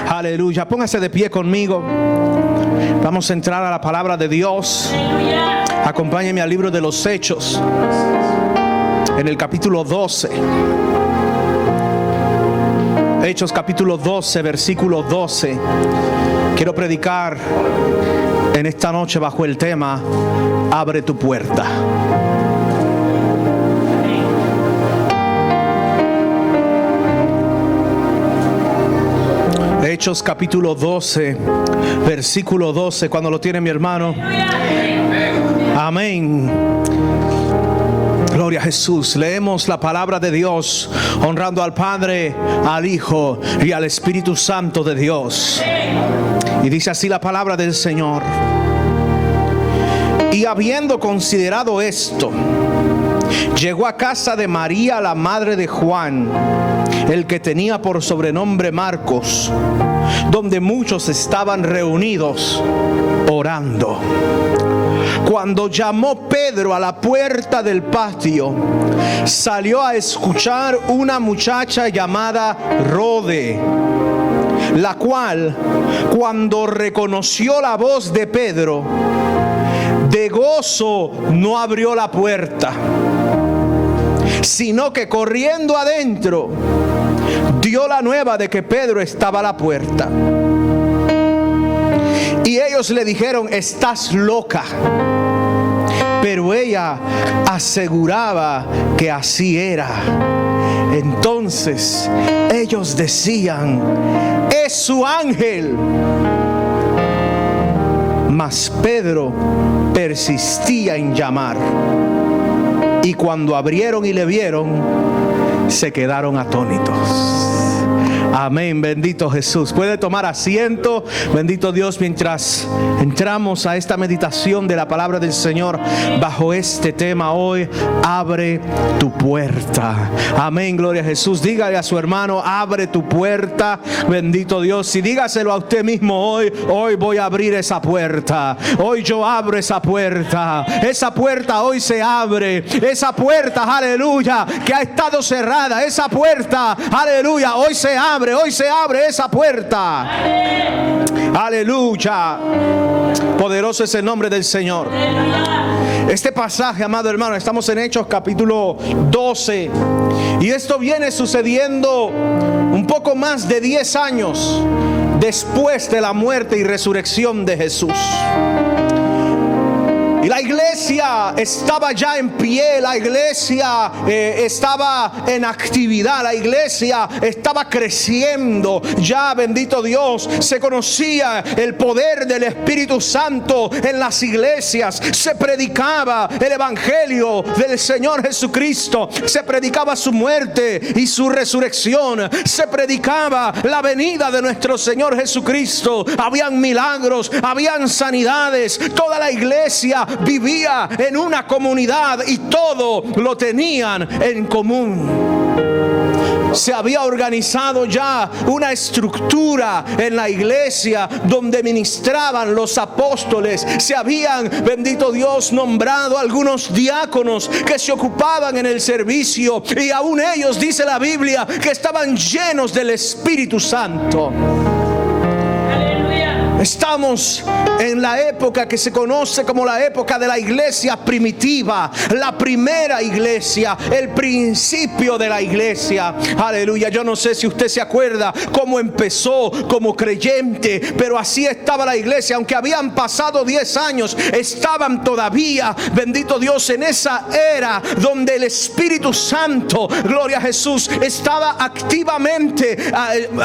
Aleluya. Póngase de pie conmigo. Vamos a entrar a la palabra de Dios. Acompáñeme al libro de los Hechos, en el capítulo 12. Hechos capítulo 12, versículo 12. Quiero predicar en esta noche bajo el tema: abre tu puerta. Hechos capítulo 12, versículo 12. Cuando lo tiene mi hermano. Amén. Gloria a Jesús. Leemos la palabra de Dios, honrando al Padre, al Hijo y al Espíritu Santo de Dios. Y dice así la palabra del Señor: y habiendo considerado esto, llegó a casa de María, la madre de Juan, el que tenía por sobrenombre Marcos, donde muchos estaban reunidos orando. Cuando llamó Pedro a la puerta del patio, salió a escuchar una muchacha llamada Rode, la cual, cuando reconoció la voz de Pedro, de gozo no abrió la puerta, sino que corriendo adentro dio la nueva de que Pedro estaba a la puerta. Y ellos le dijeron: estás loca. Pero ella aseguraba que así era. Entonces ellos decían: es su ángel. Mas Pedro persistía en llamar. Y cuando abrieron y le vieron, se quedaron atónitos. Amén, bendito Jesús. Puede tomar asiento, bendito Dios, mientras entramos a esta meditación de la palabra del Señor bajo este tema hoy: abre tu puerta. Amén, gloria a Jesús. Dígale a su hermano: abre tu puerta, bendito Dios. Y dígaselo a usted mismo hoy: hoy voy a abrir esa puerta. Hoy yo abro esa puerta. Esa puerta hoy se abre. Esa puerta, aleluya, que ha estado cerrada. Esa puerta, aleluya, hoy se abre. Hoy se abre esa puerta. Aleluya. Poderoso es el nombre del Señor. Este pasaje, amado hermano, estamos en Hechos capítulo 12. Y esto viene sucediendo un poco más de 10 años después de la muerte y resurrección de Jesús. Y la iglesia estaba ya en pie, la iglesia estaba en actividad, la iglesia estaba creciendo. Ya, bendito Dios, se conocía el poder del Espíritu Santo en las iglesias. Se predicaba el evangelio del Señor Jesucristo. Se predicaba su muerte y su resurrección. Se predicaba la venida de nuestro Señor Jesucristo. Habían milagros, habían sanidades. Toda la iglesia vivía en una comunidad y todo lo tenían en común. Se había organizado ya una estructura en la iglesia donde ministraban los apóstoles. Se habían, bendito Dios, nombrado algunos diáconos que se ocupaban en el servicio, y aún ellos, dice la Biblia, que estaban llenos del Espíritu Santo. Estamos en la época que se conoce como la época de la iglesia primitiva, la primera iglesia, el principio de la iglesia. Aleluya. Yo no sé si usted se acuerda cómo empezó como creyente, pero así estaba la iglesia. Aunque habían pasado 10 años, estaban todavía, bendito Dios, en esa era donde el Espíritu Santo, gloria a Jesús, estaba activamente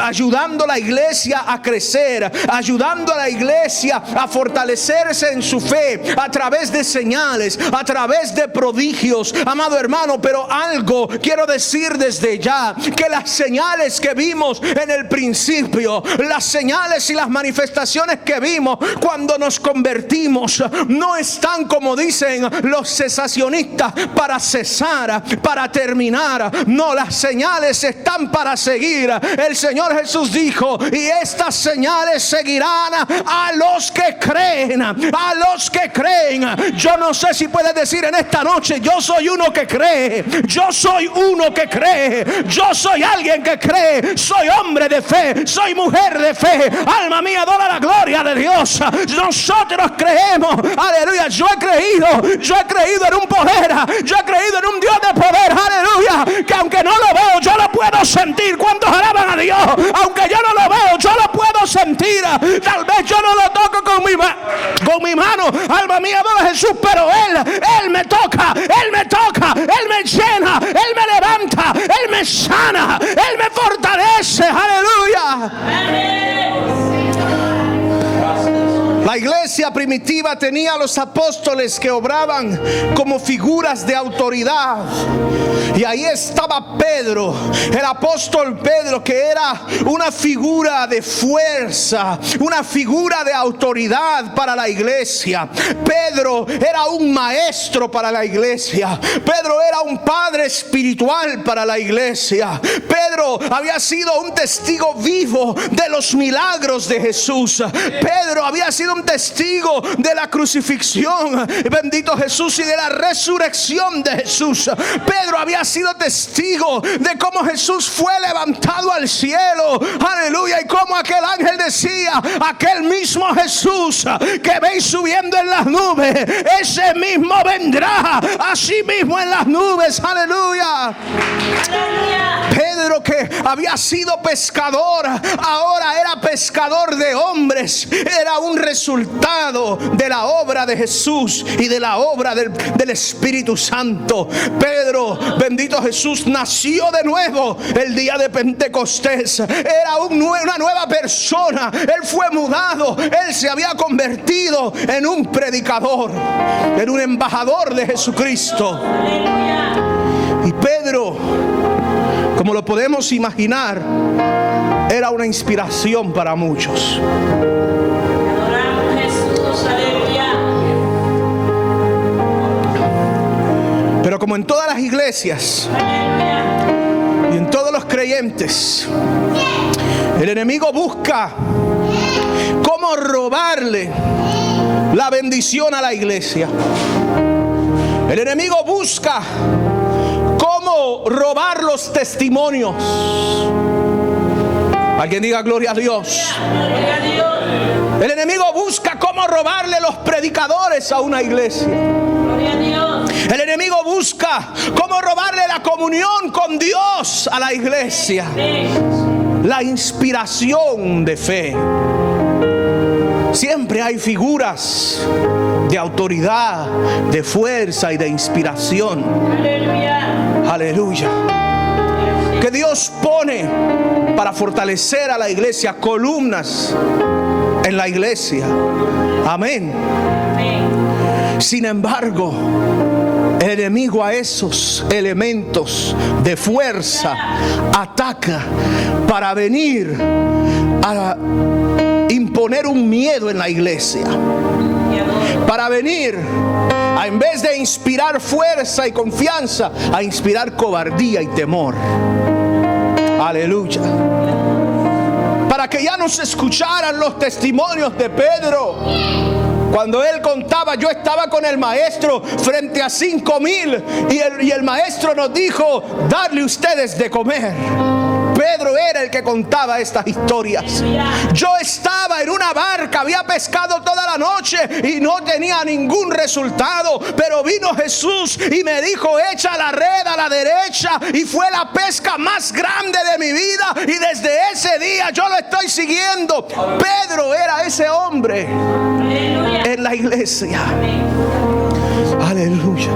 ayudando a la iglesia a crecer, ayudando a la iglesia a fortalecerse en su fe a través de señales, a través de prodigios, amado hermano. Pero algo quiero decir desde ya: que las señales que vimos en el principio, las señales y las manifestaciones que vimos cuando nos convertimos, no están, como dicen los cesacionistas, para cesar, para terminar. No, las señales están para seguir. El Señor Jesús dijo: y estas señales seguirán sana a los que creen. A los que creen. Yo no sé si puedes decir en esta noche: yo soy uno que cree. Yo soy uno que cree. Yo soy alguien que cree. Soy hombre de fe. Soy mujer de fe. Alma mía, adora la gloria de Dios. Nosotros creemos. Aleluya. Yo he creído en un poder. Yo he creído en un Dios de poder. Aleluya. Que aunque no lo veo, yo lo puedo sentir. ¿Cuántos alaban a Dios? Aunque yo no lo veo, yo lo puedo sentir. Tal vez yo no lo toco con mi mano. Alma mía, adora a Jesús. Pero Él me toca. Él me llena. Él me levanta. Él me sana. Él me fortalece. Aleluya. La iglesia primitiva tenía a los apóstoles que obraban como figuras de autoridad. Y ahí estaba Pedro, el apóstol Pedro, que era una figura de fuerza, una figura de autoridad para la iglesia. Pedro era un maestro para la iglesia. Pedro era un padre espiritual para la iglesia. Pedro había sido un testigo vivo de los milagros de Jesús. Pedro había sido un testigo de la crucifixión, bendito Jesús, y de la resurrección de Jesús. Pedro había sido testigo de cómo Jesús fue levantado al cielo, aleluya, y cómo aquel ángel decía: aquel mismo Jesús que veis subiendo en las nubes, ese mismo vendrá así mismo en las nubes, aleluya. Pedro, que había sido pescador, ahora era pescador de hombres. Era un resultado de la obra de Jesús y de la obra del Espíritu Santo. Pedro, bendito Jesús, nació de nuevo el día de Pentecostés. Era una nueva persona. Él fue mudado. Él se había convertido en un predicador, en un embajador de Jesucristo. Y Pedro, como lo podemos imaginar, era una inspiración para muchos. Pero como en todas las iglesias y en todos los creyentes, el enemigo busca cómo robarle la bendición a la iglesia. El enemigo busca cómo robar los testimonios. Alguien diga gloria a Dios. El enemigo busca cómo robarle los predicadores a una iglesia. El enemigo busca cómo robarle la comunión con Dios a la iglesia. La inspiración de fe. Siempre hay figuras de autoridad, de fuerza y de inspiración. Aleluya. Que Dios pone para fortalecer a la iglesia, columnas en la iglesia. Amén. Sin embargo, el enemigo a esos elementos de fuerza ataca para venir a imponer un miedo en la iglesia, para venir a, en vez de inspirar fuerza y confianza, a inspirar cobardía y temor. Aleluya. Para que ya no se escucharan los testimonios de Pedro. Cuando él contaba: yo estaba con el maestro frente a 5,000 y el maestro nos dijo: darle ustedes de comer. Pedro era el que contaba estas historias. Yo estaba en una barca, había pescado toda la noche y no tenía ningún resultado, pero vino Jesús y me dijo: echa la red a la derecha, y fue la pesca más grande de mi vida, y desde ese día yo lo estoy siguiendo. Pedro era ese hombre en la iglesia. Aleluya.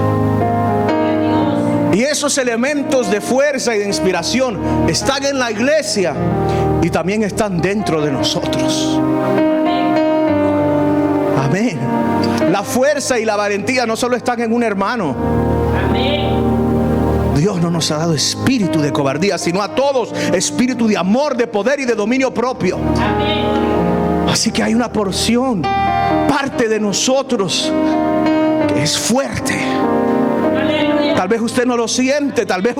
Y esos elementos de fuerza y de inspiración están en la iglesia y también están dentro de nosotros. Amén. La fuerza y la valentía no solo están en un hermano. Dios no nos ha dado espíritu de cobardía, sino a todos espíritu de amor, de poder y de dominio propio. Así que hay una porción, parte de nosotros, que es fuerte. Tal vez usted no lo siente, tal vez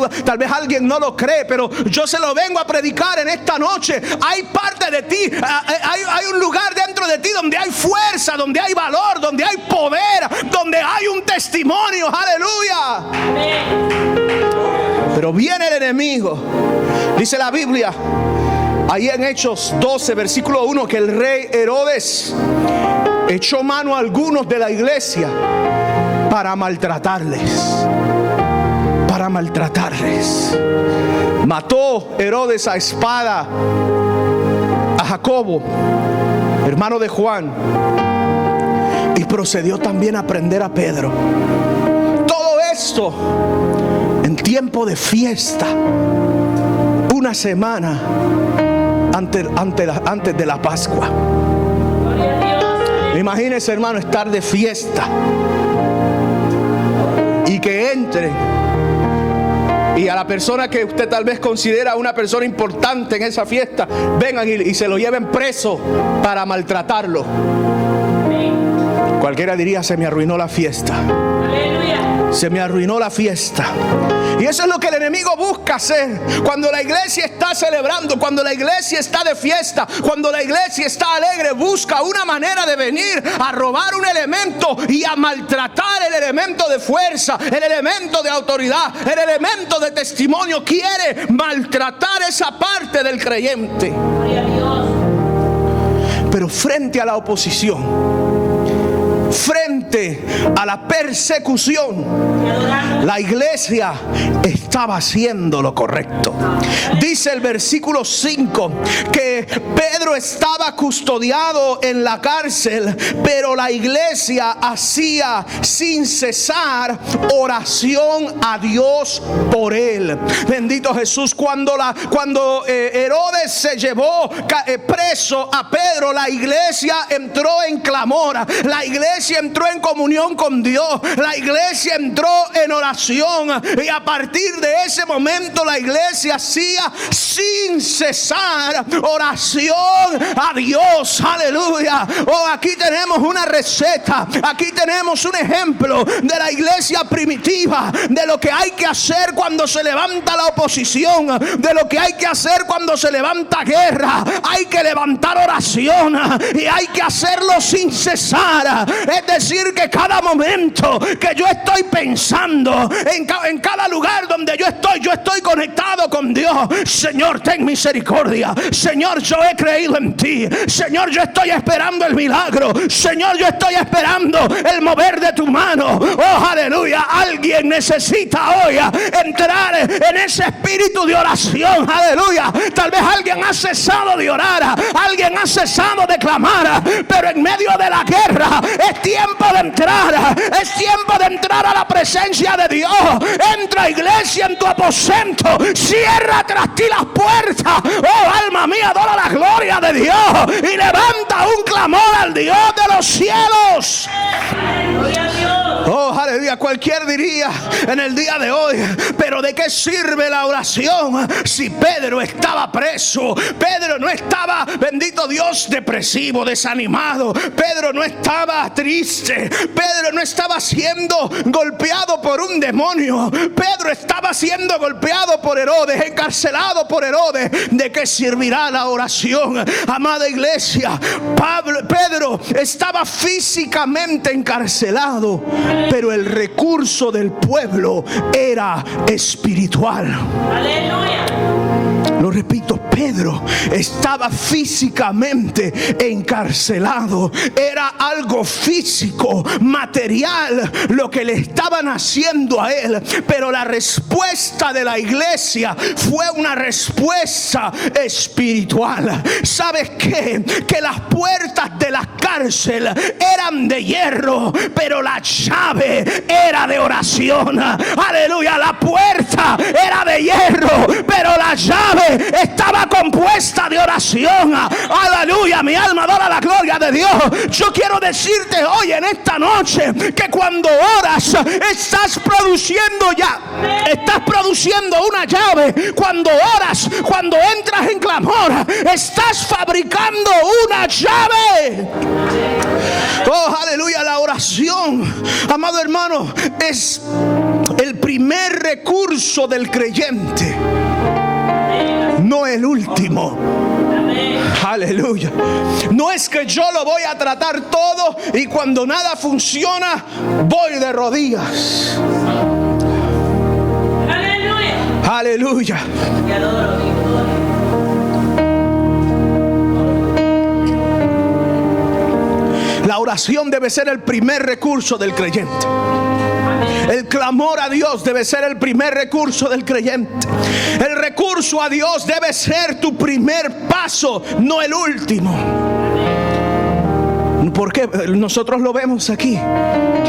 alguien no lo cree, pero yo se lo vengo a predicar en esta noche. Hay parte de ti, hay un lugar dentro de ti donde hay fuerza, donde hay valor, donde hay poder, donde hay un testimonio. Aleluya. Pero viene el enemigo. Dice la Biblia ahí en Hechos 12 versículo 1 que el rey Herodes echó mano a algunos de la iglesia para maltratarles. Mató Herodes a espada a Jacobo, hermano de Juan, y procedió también a prender a Pedro. Todo esto en tiempo de fiesta, una semana antes de la Pascua. Imagínese, hermano, estar de fiesta y que entre y a la persona que usted tal vez considera una persona importante en esa fiesta, vengan y se lo lleven preso para maltratarlo. Cualquiera diría: se me arruinó la fiesta. Se me arruinó la fiesta. Y eso es lo que el enemigo busca hacer. Cuando la iglesia está celebrando, cuando la iglesia está de fiesta, cuando la iglesia está alegre, busca una manera de venir a robar un elemento y a maltratar el elemento de fuerza, el elemento de autoridad, el elemento de testimonio. Quiere maltratar esa parte del creyente. Pero frente a la oposición, frente a la persecución, la iglesia estaba haciendo lo correcto. Dice el versículo 5 que Pedro estaba custodiado en la cárcel, pero la iglesia hacía sin cesar oración a Dios por él. Bendito Jesús. Cuando Herodes se llevó preso a Pedro, la iglesia entró en clamor, la iglesia entró en comunión con Dios, la iglesia entró en oración, y a partir de ese momento la iglesia hacía sin cesar oración a Dios. Aleluya. Oh, aquí tenemos una receta, aquí tenemos un ejemplo de la iglesia primitiva, de lo que hay que hacer cuando se levanta la oposición, de lo que hay que hacer cuando se levanta guerra. Hay que levantar oración y hay que hacerlo sin cesar. Es decir, que cada momento que yo estoy pensando, en cada lugar donde yo estoy conectado con Dios. Señor, ten misericordia. Señor, yo he creído en ti. Señor, yo estoy esperando el milagro. Señor, yo estoy esperando el mover de tu mano. Oh, aleluya. Alguien necesita hoy entrar en ese espíritu de oración. Aleluya. Tal vez alguien ha cesado de orar, alguien ha cesado de clamar, pero en medio de la guerra es tiempo de entrar. Es tiempo de entrar a la presencia de Dios. Entra, iglesia, en tu aposento. Cierra tras ti las puertas. Oh, alma mía, adora la gloria de Dios y levanta un clamor al Dios de los cielos. Oh, aleluya. Cualquier diría en el día de hoy: pero ¿de qué sirve la oración si Pedro estaba preso? Pedro no estaba, bendito Dios, depresivo, desanimado. Pedro no estaba triste. Pedro no estaba siendo golpeado por un demonio. Pedro estaba siendo golpeado por Herodes, encarcelado por Herodes. ¿De qué servirá la oración? Amada iglesia, Pedro estaba físicamente encarcelado, pero el recurso del pueblo era espiritual. Aleluya. Lo repito, Pedro estaba físicamente encarcelado. Era algo físico, material, lo que le estaban haciendo a él. Pero la respuesta de la iglesia fue una respuesta espiritual. ¿Sabes qué? Que las puertas de la cárcel eran de hierro, pero la llave era de oración. Aleluya. La puerta era de hierro, pero la llave estaba compuesta de oración. Aleluya. Mi alma adora la gloria de Dios. Yo quiero decirte hoy en esta noche que cuando oras estás produciendo una llave. Cuando oras, cuando entras en clamor, estás fabricando una llave. Oh, aleluya. La oración, amado hermano, es el primer recurso del creyente, no el último. Aleluya. No es que yo lo voy a tratar todo y cuando nada funciona voy de rodillas. Aleluya. La oración debe ser el primer recurso del creyente. El clamor a Dios debe ser el primer recurso del creyente. El recurso a Dios debe ser tu primer paso, no el último. Porque nosotros lo vemos aquí,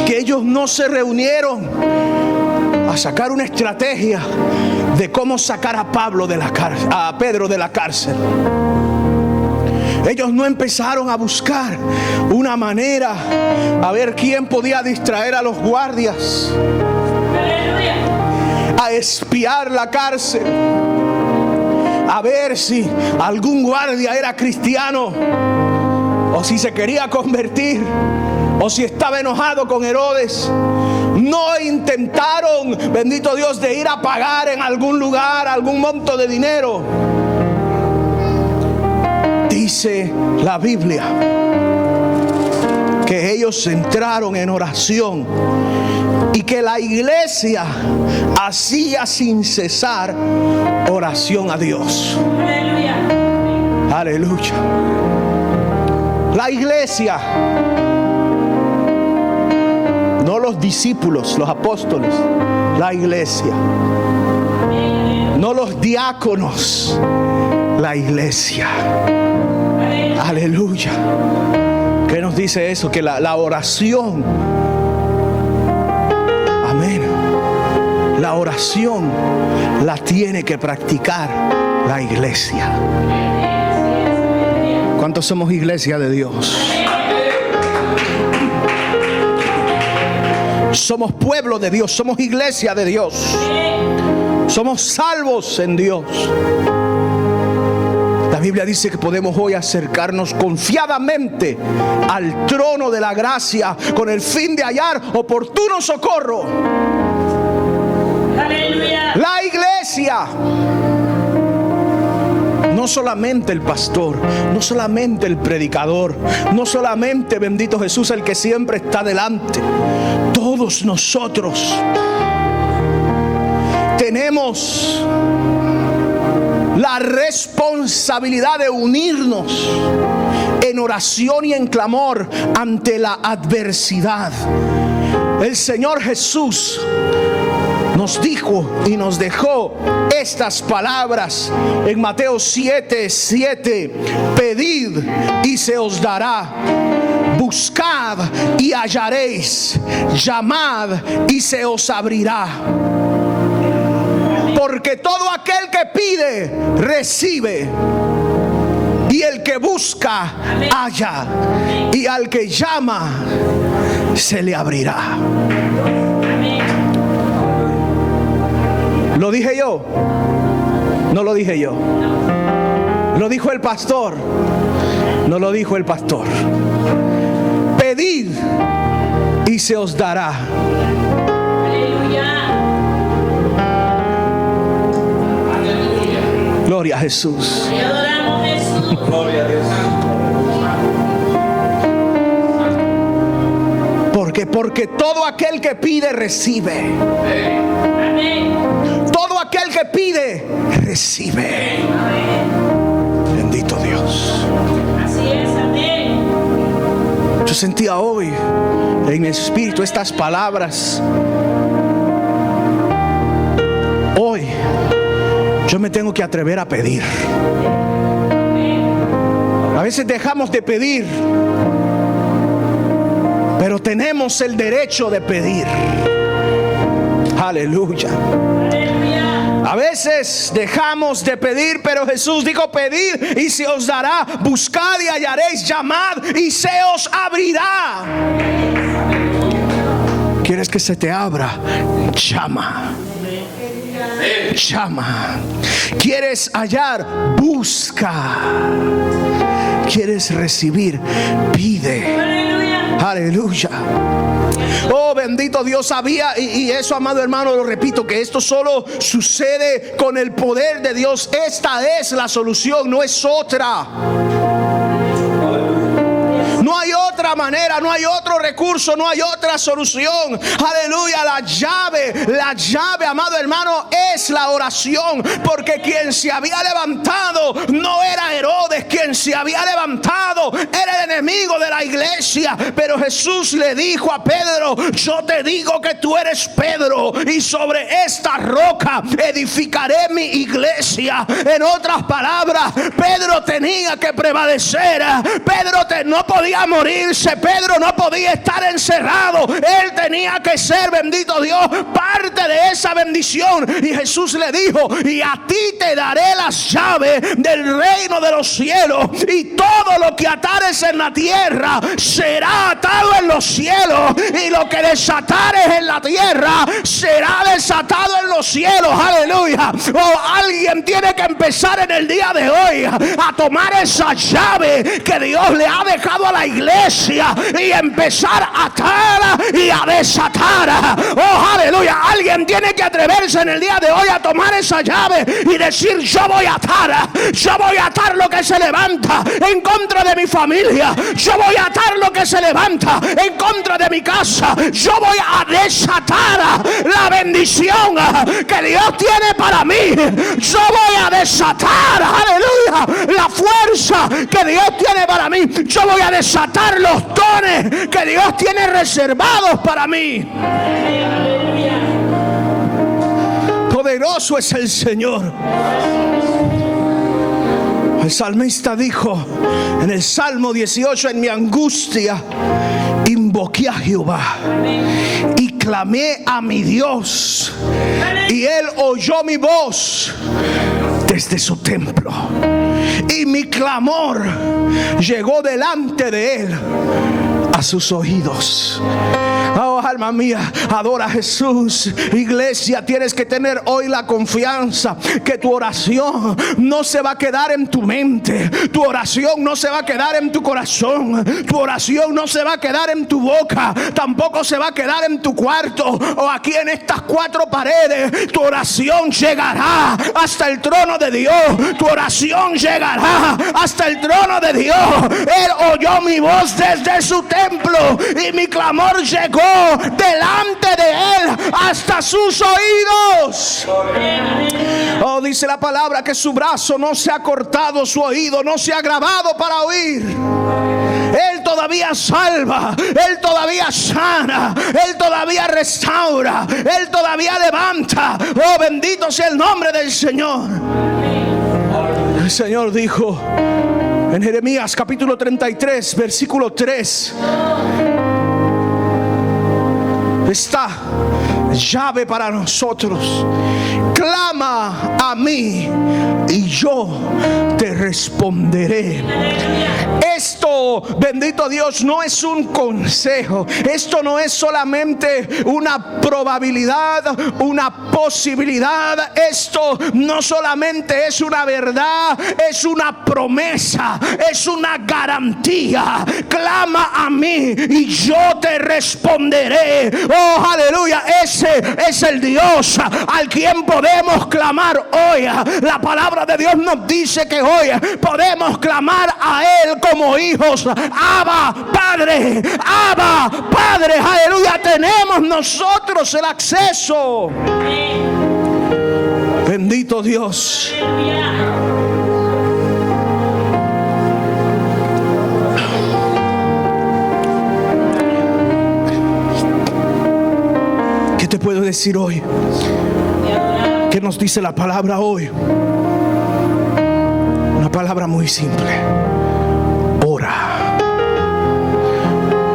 que ellos no se reunieron a sacar una estrategia de cómo sacar a Pedro de la cárcel. Ellos no empezaron a buscar una manera a ver quién podía distraer a los guardias, a espiar la cárcel, a ver si algún guardia era cristiano o si se quería convertir o si estaba enojado con Herodes. No intentaron, bendito Dios, de ir a pagar en algún lugar algún monto de dinero. Dice la Biblia que ellos entraron en oración y que la iglesia hacía sin cesar oración a Dios. Aleluya. Aleluya. La iglesia, no los discípulos, los apóstoles, la iglesia, no los diáconos, la iglesia. Aleluya. ¿Qué nos dice eso? Que la oración, amén, la oración la tiene que practicar la iglesia. ¿Cuántos somos iglesia de Dios? Somos pueblo de Dios, somos iglesia de Dios, somos salvos en Dios. La Biblia dice que podemos hoy acercarnos confiadamente al trono de la gracia con el fin de hallar oportuno socorro. ¡Aleluya! La iglesia, no solamente el pastor, no solamente el predicador, no solamente, bendito Jesús, el que siempre está delante. Todos nosotros tenemos la responsabilidad de unirnos en oración y en clamor ante la adversidad. El Señor Jesús nos dijo y nos dejó estas palabras en Mateo 7:7: pedid y se os dará, buscad y hallaréis, llamad y se os abrirá. Porque todo aquel que pide, recibe. Y el que busca, halla. Y al que llama, se le abrirá. ¿Lo dije yo? No lo dije yo. ¿Lo dijo el pastor? No lo dijo el pastor. Pedid y se os dará. Gloria a Jesús. Adoramos Jesús. Gloria a Dios. Porque todo aquel que pide recibe. Amén. Todo aquel que pide recibe. Amén. Bendito Dios. Así es, amén. Yo sentía hoy en mi espíritu estas palabras. Hoy yo me tengo que atrever a pedir. A veces dejamos de pedir, pero tenemos el derecho de pedir. Aleluya. A veces dejamos de pedir, pero Jesús dijo: pedid y se os dará, buscad y hallaréis, llamad y se os abrirá. ¿Quieres que se te abra? Llama. Llama. ¿Quieres hallar? Busca. ¿Quieres recibir? Pide. Aleluya. Oh, bendito Dios, sabía, y eso, amado hermano, lo repito, que esto solo sucede con el poder de Dios. Esta es la solución, no es otra. No hay otra manera, no hay otro recurso, no hay otra solución. Aleluya, la llave, amado hermano, es la oración. Porque quien se había levantado no era Herodes, quien se había levantado era el enemigo de la iglesia. Pero Jesús le dijo a Pedro: yo te digo que tú eres Pedro, y sobre esta roca edificaré mi iglesia. En otras palabras, Pedro tenía que prevalecer. Pedro no podía morirse, Pedro no podía estar encerrado. Él tenía que ser, bendito Dios, parte de esa bendición. Y Jesús le dijo: y a ti te daré las llaves del reino de los cielos, y todo lo que atares en la tierra será atado en los cielos, y lo que desatares en la tierra será desatado en los cielos. Aleluya. Alguien tiene que empezar en el día de hoy a tomar esa llave que Dios le ha dejado a la iglesia y empezar a atar y a desatar. Oh, aleluya. Alguien tiene que atreverse en el día de hoy a tomar esa llave y decir: yo voy a atar lo que se levanta en contra de mi familia, yo voy a atar lo que se levanta en contra de mi casa, yo voy a desatar la bendición que Dios tiene para mí, yo voy a desatar, aleluya, la fuerza que Dios tiene para mí, yo voy a desatar los dones que Dios tiene reservados para mí. Poderoso es el Señor. El salmista dijo en el Salmo 18: en mi angustia invoqué a Jehová y clamé a mi Dios, y Él oyó mi voz desde su templo, y mi clamor llegó delante de Él a sus oídos. Oh, alma mía, adora a Jesús. Iglesia, tienes que tener hoy la confianza que tu oración no se va a quedar en tu mente, tu oración no se va a quedar en tu corazón, tu oración no se va a quedar en tu boca, tampoco se va a quedar en tu cuarto o aquí en estas cuatro paredes. Tu oración llegará hasta el trono de Dios, tu oración llegará hasta el trono de Dios. Él oyó mi voz desde su templo, y mi clamor llegó delante de Él hasta sus oídos. Oh, dice la palabra que su brazo no se ha cortado, su oído no se ha agravado para oír. Él todavía salva, Él todavía sana, Él todavía restaura, Él todavía levanta. Oh, bendito sea el nombre del Señor. El Señor dijo en Jeremías capítulo 33 versículo 3: esta llave para nosotros. Clama a mí y yo te responderé. Esto, bendito Dios, no es un consejo. Esto no es solamente una probabilidad, una posibilidad. Esto no solamente es una verdad, es una promesa, es una garantía. Clama a mí y yo te responderé. Oh, aleluya. Ese es el Dios al quien podemos clamar hoy. La palabra de Dios nos dice que hoy podemos clamar a Él como hijos. Abba, Padre, Abba, Padre. Aleluya. Tenemos nosotros el acceso. Bendito Dios. ¿Qué te puedo decir hoy? ¿Qué nos dice la palabra hoy? Una palabra muy simple: ora,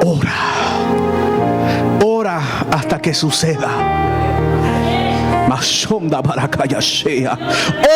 ora, ora hasta que suceda.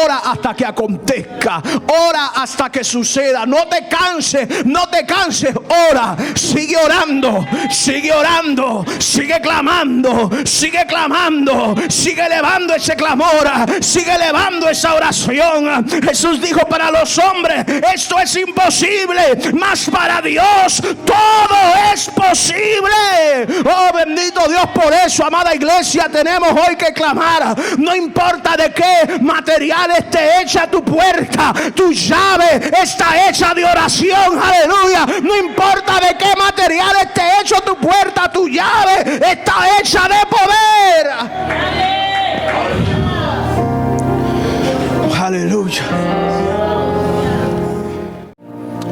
Ora hasta que acontezca. Ora hasta que suceda. No te canses, no te canses. Ora, sigue orando, sigue orando, sigue clamando, sigue clamando, sigue elevando ese clamor, sigue elevando esa oración. Jesús dijo: para los hombres esto es imposible, mas para Dios todo es posible. Oh, bendito Dios. Por eso, amada iglesia, tenemos hoy que clamar. No importa de qué material esté hecha tu puerta, tu llave está hecha de oración. Aleluya. No importa de qué material esté hecho tu puerta, tu llave está hecha de poder. Aleluya.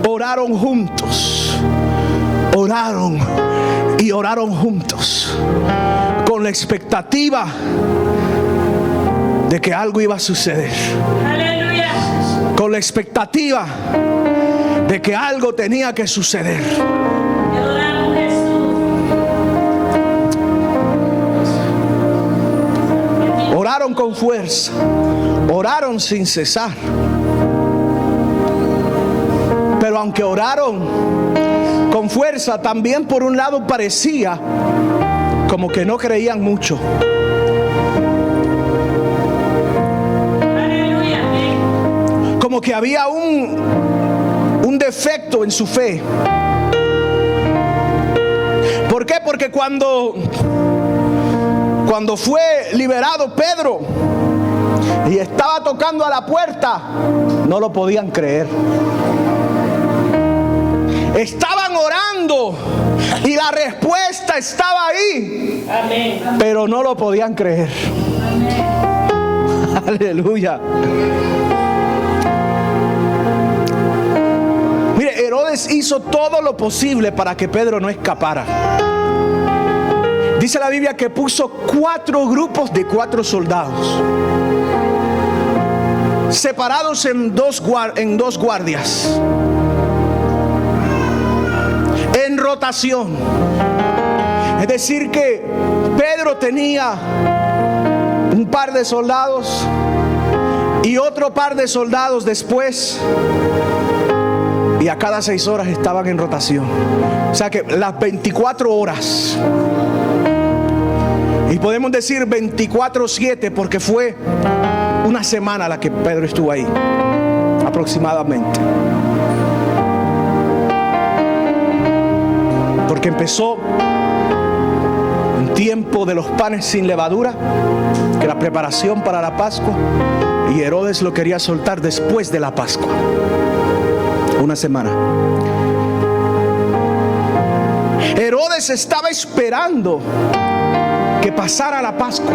Oraron juntos. Oraron y oraron juntos con la expectativa de que algo iba a suceder. Aleluya. Con la expectativa de que algo tenía que suceder. Oraron con fuerza, oraron sin cesar. Pero aunque oraron con fuerza, también por un lado parecía como que no creían mucho. Como que había un defecto en su fe. ¿Por qué? Porque cuando fue liberado Pedro y estaba tocando a la puerta, no lo podían creer. Estaban orando y la respuesta estaba ahí. Amén. Pero no lo podían creer. Amén. Aleluya. Mire, Herodes hizo todo lo posible para que Pedro no escapara. Dice la Biblia que puso 4 grupos de 4 soldados, separados en dos guardias, en rotación. Es decir que Pedro tenía un par de soldados y otro par de soldados después, y a cada 6 horas estaban en rotación. O sea que las 24 horas, y podemos decir 24/7 porque fue una semana la que Pedro estuvo ahí aproximadamente. Porque empezó un tiempo de los panes sin levadura, que era preparación para la Pascua, y Herodes lo quería soltar después de la Pascua, una semana. Herodes estaba esperando que pasara la Pascua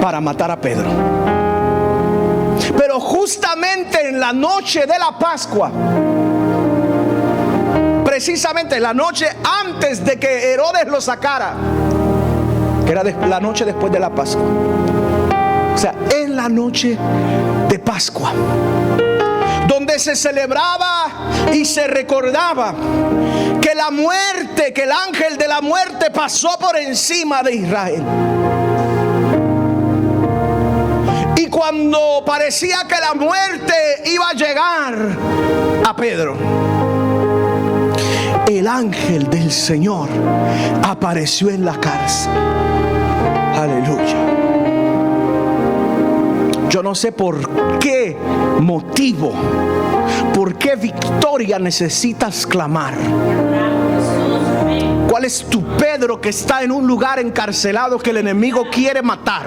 para matar a Pedro. Pero justamente en la noche de la Pascua, precisamente la noche antes de que Herodes lo sacara, que era la noche después de la Pascua, o sea, en la noche de Pascua, donde se celebraba y se recordaba que la muerte, que el ángel de la muerte pasó por encima de Israel. Y cuando parecía que la muerte iba a llegar a Pedro, el ángel del Señor apareció en la cárcel. Aleluya. Yo no sé por qué motivo, por qué victoria necesitas clamar. ¿Cuál es tu Pedro que está en un lugar encarcelado que el enemigo quiere matar?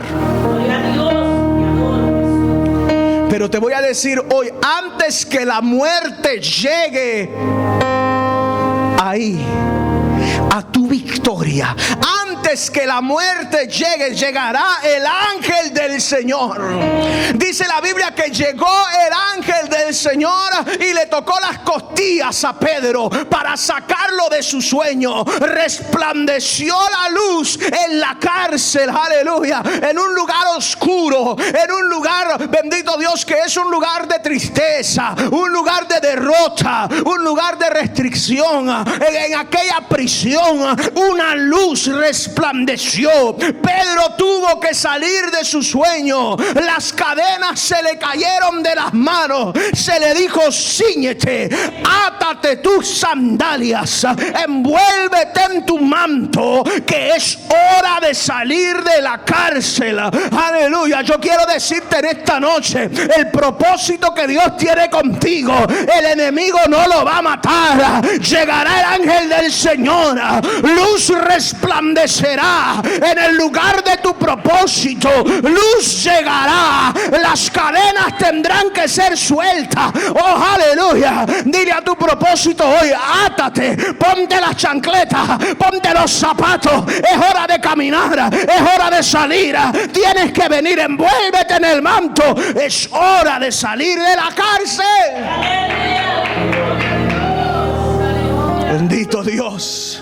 Pero te voy a decir hoy, antes que la muerte llegue ahí a tu victoria, antes que la muerte llegue, llegará el ángel del Señor. Dice la Biblia que llegó el ángel del Señor y le tocó las costillas a Pedro para sacarlo de su sueño. Resplandeció la luz en la cárcel, aleluya, en un lugar oscuro, en un lugar, bendito Dios, que es un lugar de tristeza, un lugar de derrota, un lugar de restricción. En aquella prisión una luz resplandecía resplandeció. Pedro tuvo que salir de su sueño. Las cadenas se le cayeron de las manos. Se le dijo: cíñete, átate tus sandalias, envuélvete en tu manto, que es hora de salir de la cárcel. Aleluya. Yo quiero decirte en esta noche, el propósito que Dios tiene contigo, el enemigo no lo va a matar. Llegará el ángel del Señor, luz resplandecerá en el lugar de tu propósito, luz llegará, las cadenas tendrán que ser sueltas. Oh, aleluya. Dile a tu propósito hoy: átate, ponte las chancletas, ponte los zapatos, es hora de caminar, es hora de salir, tienes que venir, envuélvete en el manto, es hora de salir de la cárcel. Bendito Dios.